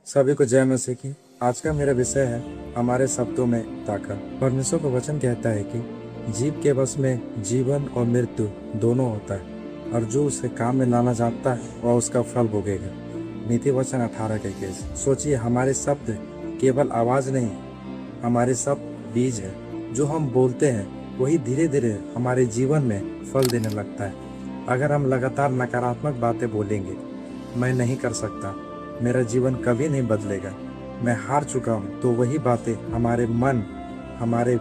सभी को जय मसीह की। आज का मेरा विषय है हमारे शब्दों में ताकत। परमेश्वर का वचन कहता है कि जीव के बस में जीवन और मृत्यु दोनों होता है, और जो उसे काम में लाना जानता है वह उसका फल भोगेगा। नीति वचन 18:21। सोचिए, हमारे शब्द केवल आवाज नहीं, हमारे शब्द बीज है। जो हम बोलते हैं वही धीरे धीरे हमारे जीवन में फल देने लगता है। अगर हम लगातार नकारात्मक बातें बोलेंगे, मैं नहीं कर सकता, मेरा जीवन कभी नहीं बदलेगा, मैं हार चुका हूँ, तो वही बातें हमारे मन, हमारे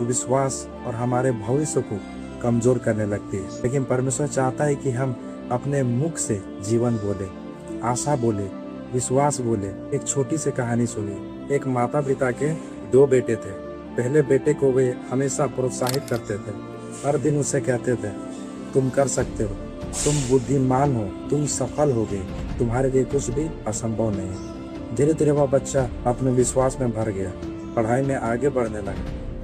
विश्वास और हमारे भविष्य को कमजोर करने लगती है। लेकिन परमेश्वर चाहता है कि हम अपने मुख से जीवन बोले, आशा बोले, विश्वास बोले। एक छोटी सी कहानी सुनिए। एक माता पिता के 2 बेटे थे। पहले बेटे को वे हमेशा प्रोत्साहित करते थे, हर दिन उसे कहते थे, तुम कर सकते हो, तुम बुद्धिमान हो, तुम सफल होगे, तुम्हारे लिए कुछ भी असंभव नहीं। धीरे धीरे वह बच्चा अपने विश्वास में भर गया, पढ़ाई में आगे बढ़ने लगा,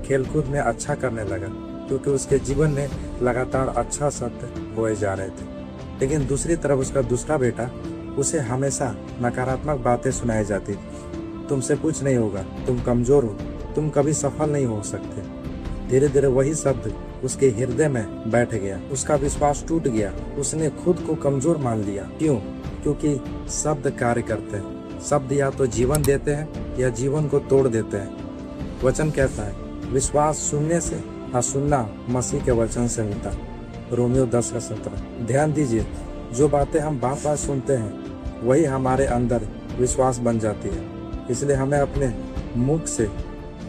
खेलकूद में अच्छा करने लगा, क्योंकि उसके जीवन में लगातार अच्छा शब्द बोए जा रहे थे। लेकिन दूसरी तरफ उसका दूसरा बेटा, उसे हमेशा नकारात्मक बातें सुनाई जाती थी। तुमसे कुछ नहीं होगा, तुम कमजोर हो, तुम कभी सफल नहीं हो सकते। धीरे धीरे वही शब्द उसके हृदय में बैठ गया, उसका विश्वास टूट गया, उसने खुद को कमजोर मान लिया। क्यों? क्योंकि शब्द कार्य करते हैं। शब्द या तो जीवन देते हैं या जीवन को तोड़ देते हैं। वचन कहता है, विश्वास सुनने से और सुनना मसीह के वचन से होता है। रोमियो 10:17। ध्यान दीजिए, जो बातें हम बार बार सुनते हैं वही हमारे अंदर विश्वास बन जाती है। इसलिए हमें अपने मुख से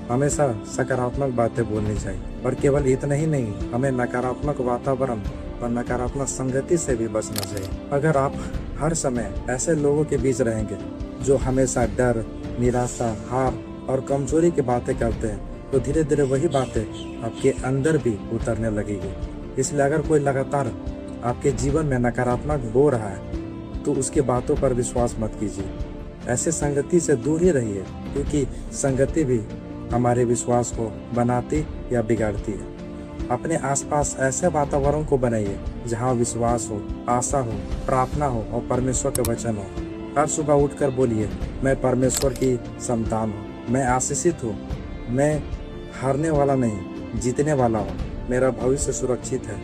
हमेशा सकारात्मक बातें बोलनी चाहिए। और केवल इतना ही नहीं, हमें नकारात्मक वातावरण और नकारात्मक संगति से भी बचना चाहिए। अगर आप हर समय ऐसे लोगों के बीच रहेंगे जो हमेशा डर, निराशा, हार और कमजोरी की बातें करते हैं, तो धीरे धीरे वही बातें आपके अंदर भी उतरने लगेगी। इसलिए अगर कोई लगातार आपके जीवन में नकारात्मक बो रहा है, तो उसकी बातों पर विश्वास मत कीजिए। ऐसे संगति से दूर ही रहिए, क्योंकि संगति भी हमारे विश्वास को बनाती या बिगाड़ती है। अपने आसपास ऐसे वातावरण को बनाइए जहाँ विश्वास हो, आशा हो, प्रार्थना हो और परमेश्वर के वचन हो। हर सुबह उठकर बोलिए, मैं परमेश्वर की संतान हूँ, मैं आशीषित हूँ, मैं हारने वाला नहीं, जीतने वाला हूँ, मेरा भविष्य सुरक्षित है,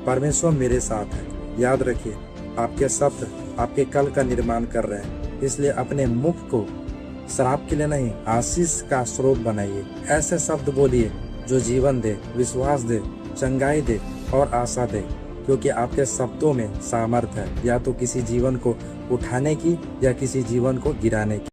परमेश्वर मेरे साथ है। याद रखिए, आपके शब्द आपके कल का निर्माण कर रहे हैं। इसलिए अपने मुख को शराब के लिए नहीं, आशीष का स्रोत बनाइए। ऐसे शब्द बोलिए जो जीवन दे, विश्वास दे, चंगाई दे और आशा दे, क्योंकि आपके शब्दों में सामर्थ है, या तो किसी जीवन को उठाने की या किसी जीवन को गिराने की।